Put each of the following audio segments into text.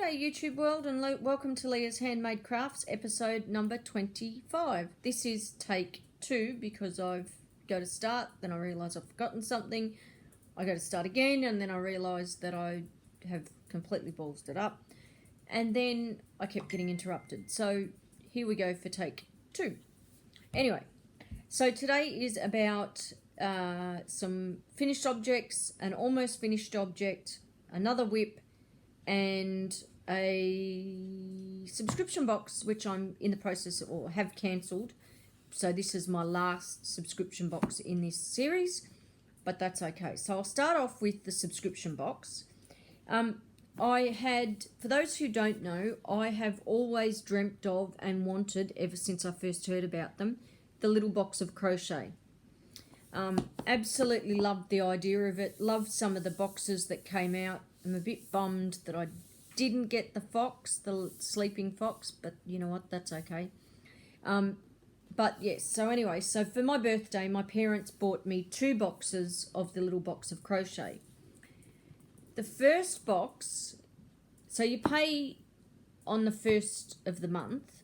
G'day YouTube world, and welcome to Leah's Handmade Crafts episode number 25. This is take 2 because I go to start, then I realise I've forgotten something. I go to start again and then I realise that I have completely ballsed it up. And then I kept getting interrupted. So here we go for take 2. Anyway, so today is about some finished objects, an almost finished object, another whip, and a subscription box which I'm in the process or have cancelled. So this is my last subscription box in this series, but that's okay. So I'll start off with the subscription box. I had, for those who don't know, I have always dreamt of and wanted, ever since I first heard about them, the little box of crochet. Absolutely loved the idea of it, loved some of the boxes that came out. I'm a bit bummed that I didn't get the fox, the sleeping fox, but you know what, that's okay. But yes, so anyway, so for my birthday, my parents bought me 2 boxes of the little box of crochet. The first box, so you pay on the 1st of the month,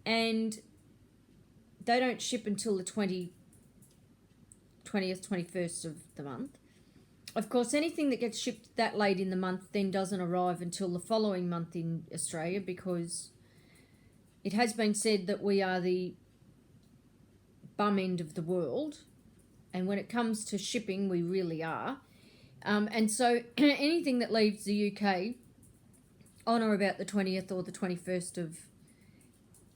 and they don't ship until the 20th, 21st of the month. Of course, anything that gets shipped that late in the month then doesn't arrive until the following month in Australia, because it has been said that we are the bum end of the world, and when it comes to shipping, we really are. And so anything that leaves the UK on or about the 20th or the 21st of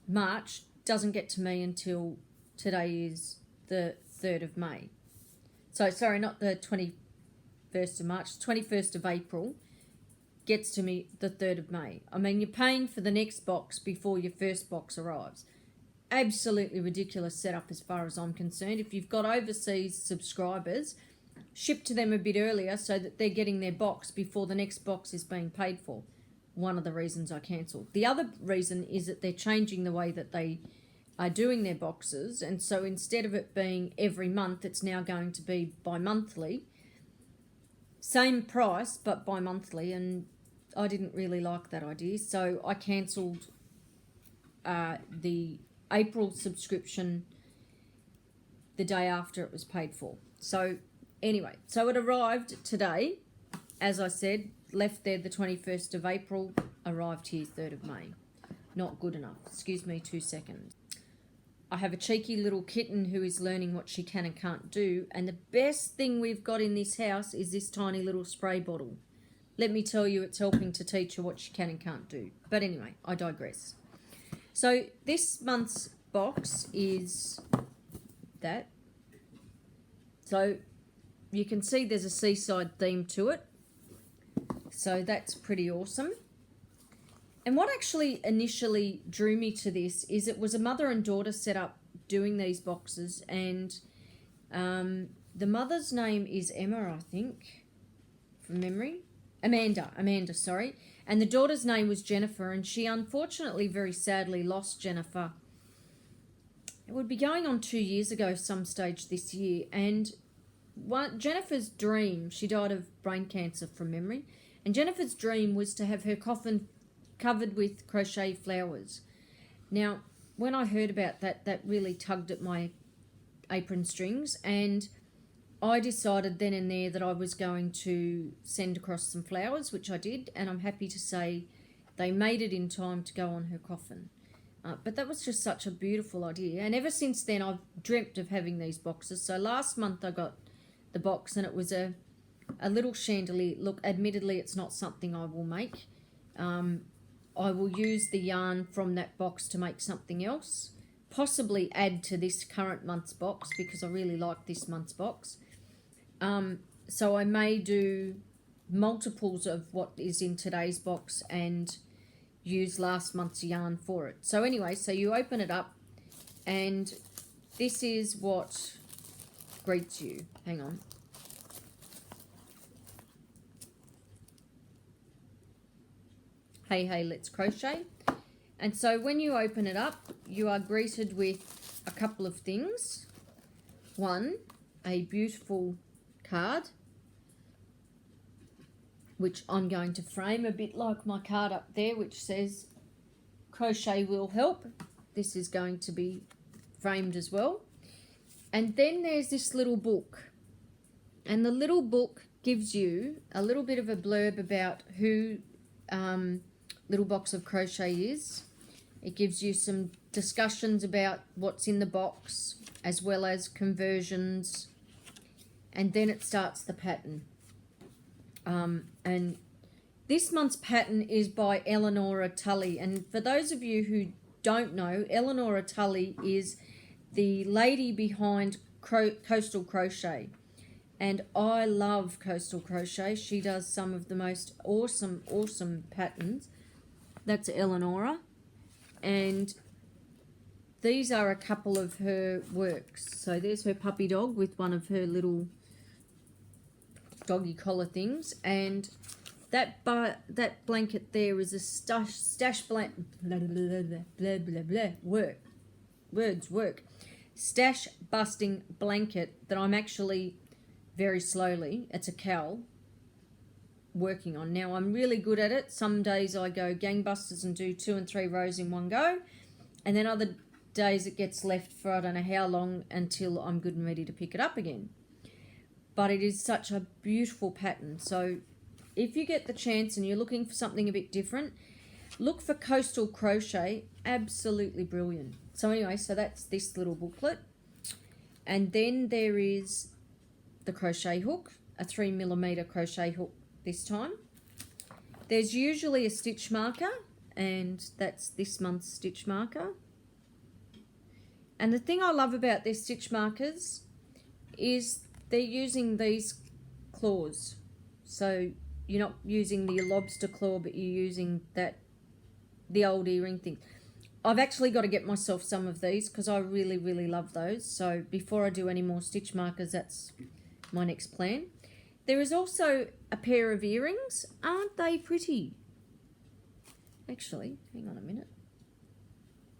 March doesn't get to me until today is the 3rd of May. So, sorry, not the 21st of March, 21st of April gets to me the 3rd of May. I mean, you're paying for the next box before your first box arrives. Absolutely ridiculous setup as far as I'm concerned. If you've got overseas subscribers, ship to them a bit earlier so that they're getting their box before the next box is being paid for. One of the reasons I cancelled. The other reason is that they're changing the way that they are doing their boxes, and so instead of it being every month, it's now going to be bi-monthly. Same price, but bi-monthly, and I didn't really like that idea, so I cancelled the April subscription the day after it was paid for. So anyway, so it arrived today, as I said, left there the 21st of April, arrived here 3rd of May. Not good enough. Excuse me 2 seconds. I have a cheeky little kitten who is learning what she can and can't do, and the best thing we've got in this house is this tiny little spray bottle. Let me tell you, it's helping to teach her what she can and can't do. But anyway, I digress. So this month's box is that. So you can see there's a seaside theme to it. So that's pretty awesome. And what actually initially drew me to this is it was a mother and daughter set up doing these boxes, and the mother's name is Emma, I think, from memory. Amanda, sorry. And the daughter's name was Jennifer, and she unfortunately very sadly lost Jennifer. It would be going on 2 years ago, some stage this year, and Jennifer's dream, she died of brain cancer from memory, and Jennifer's dream was to have her coffin covered with crochet flowers. Now, when I heard about that, that really tugged at my apron strings, and I decided then and there that I was going to send across some flowers, which I did, and I'm happy to say they made it in time to go on her coffin. But that was just such a beautiful idea, and ever since then I've dreamt of having these boxes. So last month I got the box, and it was a little chandelier. Look, admittedly, it's not something I will make. I will use the yarn from that box to make something else, possibly add to this current month's box because I really like this month's box. So I may do multiples of what is in today's box and use last month's yarn for it. So anyway, so you open it up, and this is what greets you. Hang on. Hey, hey, let's crochet. And so when you open it up, you are greeted with a couple of things. One, a beautiful card. which I'm going to frame a bit like my card up there, which says crochet will help. This is going to be framed as well. And then there's this little book, and the little book gives you a little bit of a blurb about who Little Box of Crochet is. It gives you some discussions about what's in the box, as well as conversions, and then it starts the pattern. And this month's pattern is by Eleonora Tully, and for those of you who don't know, Eleonora Tully is the lady behind Coastal Crochet, and I love Coastal Crochet. She does some of the most awesome patterns. That's Eleonora, and these are a couple of her works. So there's her puppy dog with one of her little doggy collar things, and that blanket there is a stash blanket. Work. Stash busting blanket that I'm actually very slowly, it's a cowl, working on. Now I'm really good at it. Some days I go gangbusters and do 2 and 3 rows in one go, and then other days it gets left for I don't know how long until I'm good and ready to pick it up again. But it is such a beautiful pattern. So if you get the chance and you're looking for something a bit different, look for Coastal Crochet. Absolutely brilliant. So anyway, so that's this little booklet. And then there is the crochet hook, a 3mm crochet hook this time. There's usually a stitch marker, and that's this month's stitch marker. And the thing I love about their stitch markers is they're using these claws. So you're not using the lobster claw, but you're using the old earring thing. I've actually got to get myself some of these because I really love those. So before I do any more stitch markers, that's my next plan. There is also a pair of earrings. Aren't they pretty? Actually, hang on a minute.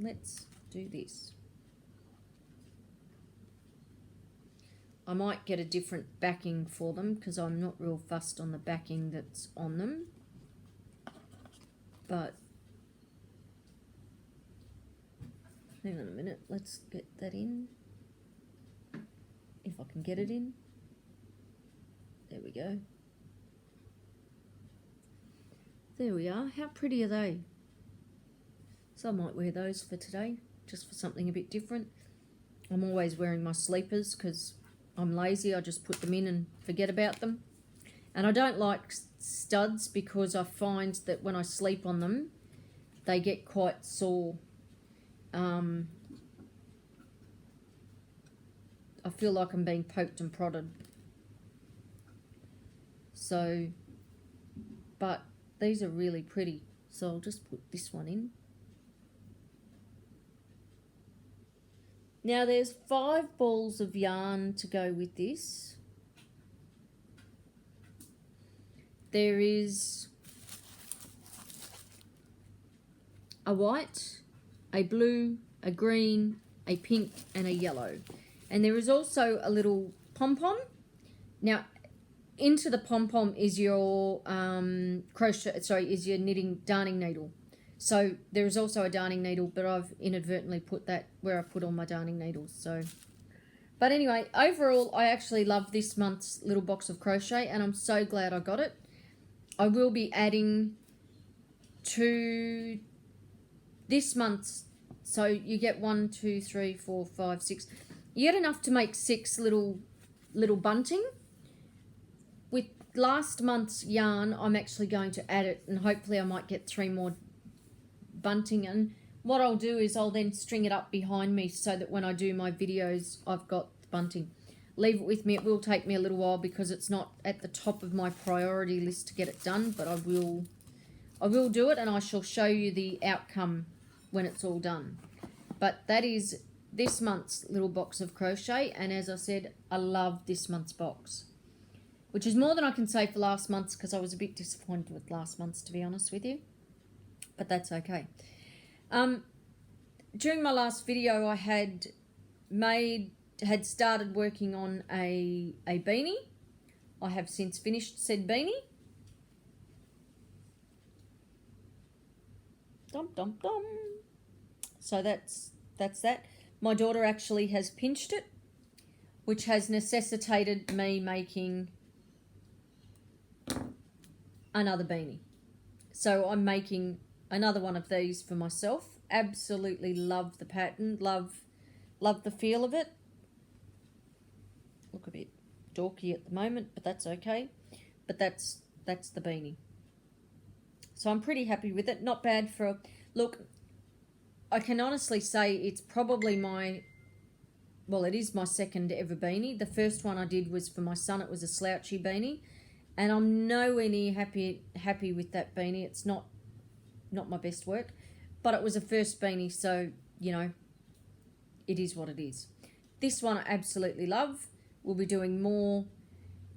Let's do this. I might get a different backing for them because I'm not real fussed on the backing that's on them. But hang on a minute, let's get that in. If I can get it in. There we go. There we are. How pretty are they? So I might wear those for today, just for something a bit different. I'm always wearing my sleepers because I'm lazy. I just put them in and forget about them. And I don't like studs because I find that when I sleep on them, they get quite sore. I feel like I'm being poked and prodded. So, but these are really pretty. So I'll just put this one in. Now there's 5 balls of yarn to go with this. There is a white, a blue, a green, a pink and a yellow. And there is also a little pom-pom. Now into the pom-pom is your is your darning needle. So there is also a darning needle, but I've inadvertently put that where I put all my darning needles. So, but anyway, overall, I actually love this month's Little Box of Crochet, and I'm so glad I got it. I will be adding to this month's, so you get 1, 2, 3, 4, 5, 6. You get enough to make 6 little bunting. With last month's yarn, I'm actually going to add it, and hopefully I might get 3 more bunting. And what I'll do is I'll then string it up behind me so that when I do my videos, I've got the bunting. Leave it with me. It will take me a little while because it's not at the top of my priority list to get it done, but I will do it, and I shall show you the outcome when it's all done. But that is this month's Little Box of Crochet, and as I said, I love this month's box, which is more than I can say for last month's because I was a bit disappointed with last month's, to be honest with you, but that's okay. During my last video, I had started working on a beanie. I have since finished said beanie, Dum, dum, dum. So that's that. My daughter actually has pinched it, which has necessitated me making another beanie. So I'm making another one of these for myself. Absolutely love the pattern, love the feel of it. Look a bit dorky at the moment, but that's okay. But that's the beanie. So I'm pretty happy with it. Not bad for a look. I can honestly say it's probably it is my second ever beanie. The first one I did was for my son. It was a slouchy beanie, and I'm nowhere near happy with that beanie. It's not my best work, but it was a first beanie, so you know, it is what it is. This one I absolutely love. We'll be doing more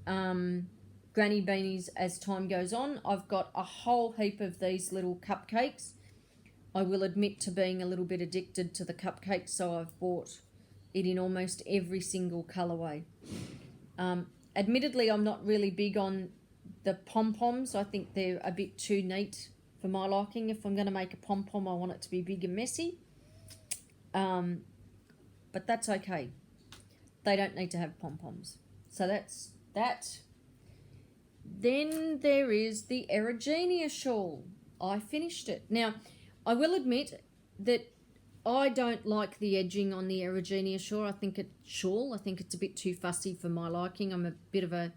granny beanies as time goes on. I've got a whole heap of these little cupcakes. I will admit to being a little bit addicted to the cupcakes, so I've bought it in almost every single colourway. Admittedly, I'm not really big on the pom-poms. I think they're a bit too neat for my liking. If I'm going to make a pom-pom, I want it to be big and messy. But that's okay. They don't need to have pom-poms. So that's that. Then there is the Erigenia Shawl. I finished it. Now, I will admit that I don't like the edging on the Erigenia Shawl. I think it's a bit too fussy for my liking. I'm a bit of a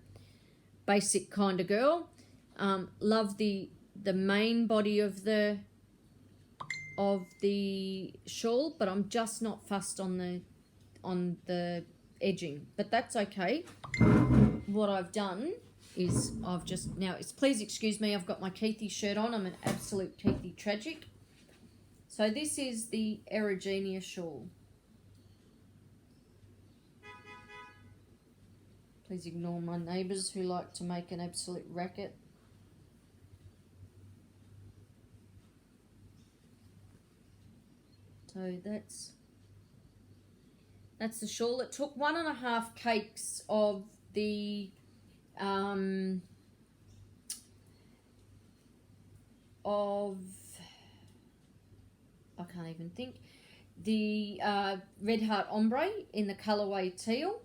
basic kind of girl. Love the main body of the shawl, but I'm just not fussed on the edging. But that's okay. What I've done is please excuse me, I've got my Keithy shirt on. I'm an absolute Keithy tragic. So this is the Erigenia Shawl. Please ignore my neighbours who like to make an absolute racket. So that's the shawl. It took 1.5 cakes of the I can't even think, the Red Heart Ombre in the colourway teal.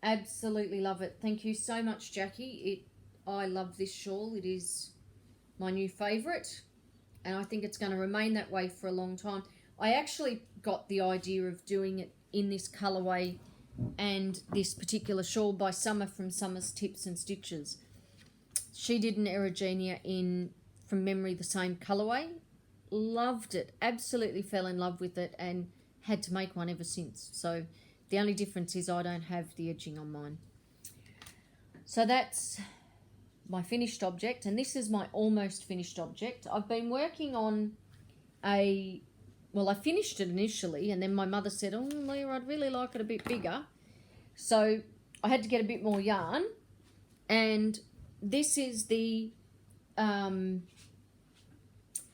Absolutely love it. Thank you so much, Jackie. I love this shawl. It is my new favourite, and I think it's going to remain that way for a long time. I actually got the idea of doing it in this colourway and this particular shawl by Summer from Summer's Tips and Stitches. She did an Erigenia in, from memory, the same colourway. Loved it. Absolutely fell in love with it and had to make one ever since. So the only difference is I don't have the edging on mine. So that's my finished object, and this is my almost finished object. I've been working on I finished it initially, and then my mother said, "Oh, Leah, I'd really like it a bit bigger." So I had to get a bit more yarn, and this is the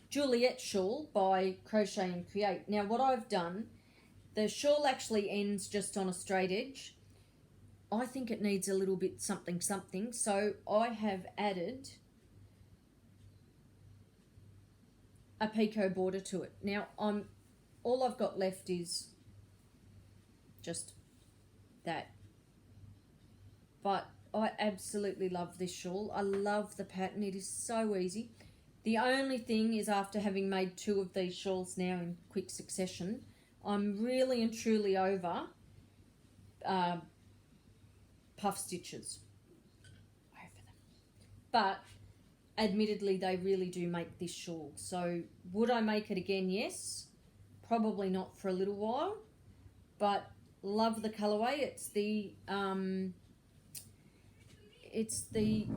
Juliette Shawl by Crochet and Create. Now, what I've done, the shawl actually ends just on a straight edge. I think it needs a little bit something, so I have added a picot border to it. Now, all I've got left is just that. But I absolutely love this shawl. I love the pattern. It is so easy. The only thing is, after having made 2 of these shawls now in quick succession, I'm really and truly over puff stitches. Over them. But admittedly, they really do make this shawl. So would I make it again? Yes. Probably not for a little while, but love the colourway. It's the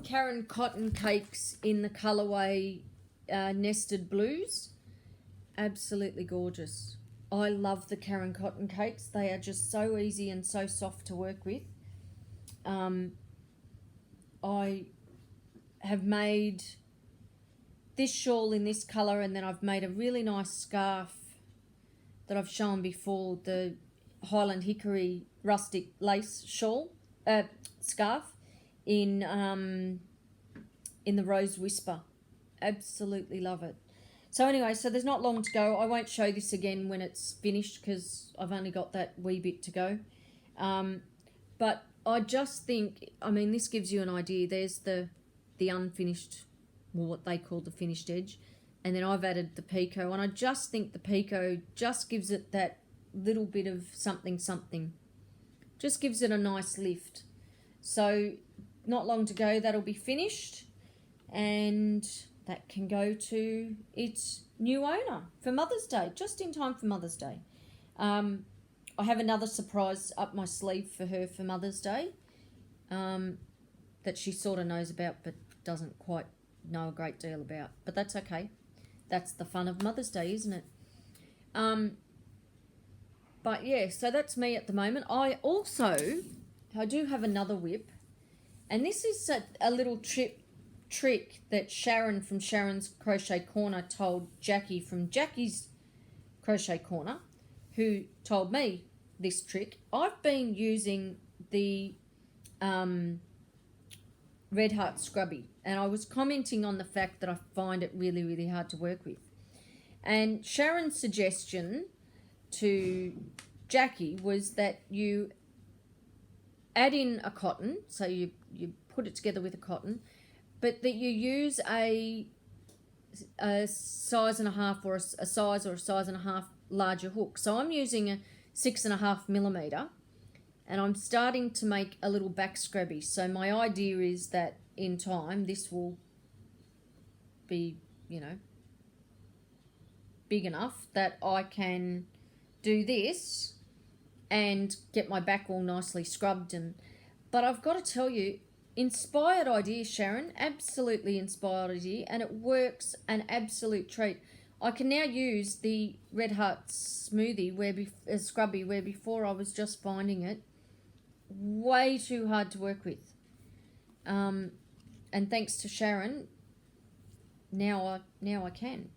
Karen Cotton Cakes in the colourway Nested Blues. Absolutely gorgeous. I love the Karen Cotton Cakes. They are just so easy and so soft to work with. I have made this shawl in this colour, and then I've made a really nice scarf that I've shown before, the Highland Hickory rustic lace shawl scarf in the Rose Whisper. Absolutely love it. So anyway, so there's not long to go. I won't show this again when it's finished because I've only got that wee bit to go. But I just think, I mean, this gives you an idea. There's the unfinished, well, what they call the finished edge. And then I've added the picot. And I just think the picot just gives it that little bit of something. Just gives it a nice lift. So not long to go, that'll be finished. And that can go to its new owner for Mother's Day, just in time for Mother's Day. I have another surprise up my sleeve for her for Mother's Day that she sort of knows about but doesn't quite know a great deal about. But that's okay. That's the fun of Mother's Day, isn't it? But yeah, so that's me at the moment. I do have another whip. And this is a little trick that Sharon from Sharon's Crochet Corner told Jackie from Jackie's Crochet Corner, who told me this trick. I've been using the Red Heart Scrubby, and I was commenting on the fact that I find it really, really hard to work with. And Sharon's suggestion to Jackie was that you add in a cotton, so you put it together with a cotton, but that you use a size and a half or a size and a half larger hook. So I'm using a 6.5 millimeter, and I'm starting to make a little back scrubby. So my idea is that in time this will be, you know, big enough that I can do this and get my back all nicely scrubbed. But I've got to tell you, inspired idea, Sharon, absolutely inspired idea, and it works an absolute treat. I can now use the Red Heart Smoothie Scrubby, where before I was just finding it way too hard to work with. And thanks to Sharon, now I can.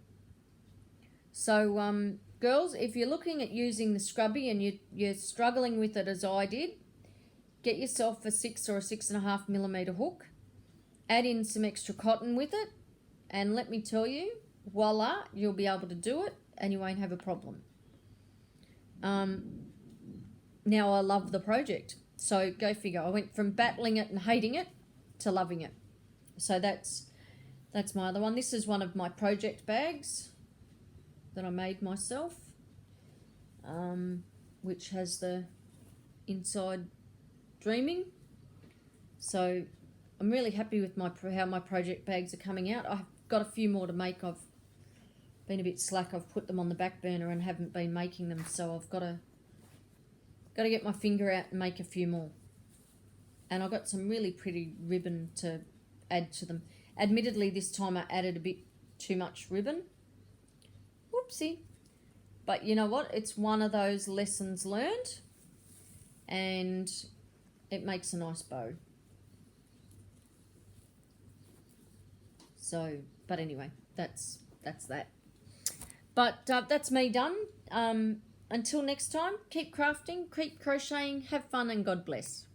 So girls, if you're looking at using the Scrubby and you're struggling with it as I did, get yourself a 6 or a 6.5 millimeter hook, add in some extra cotton with it, and let me tell you, voila, you'll be able to do it and you won't have a problem. Now I love the project, so go figure. I went from battling it and hating it to loving it. So that's my other one. This is one of my project bags that I made myself, which has the inside dreaming. So I'm really happy with how my project bags are coming out. I've got a few more to make. I've been a bit slack. I've put them on the back burner and haven't been making them, so I've got to get my finger out and make a few more. And I've got some really pretty ribbon to add to them. Admittedly, this time I added a bit too much ribbon. Whoopsie. But you know what? It's one of those lessons learned, and it makes a nice bow. So, but anyway, that's that. But that's me done. Until next time, keep crafting, keep crocheting, have fun, and God bless.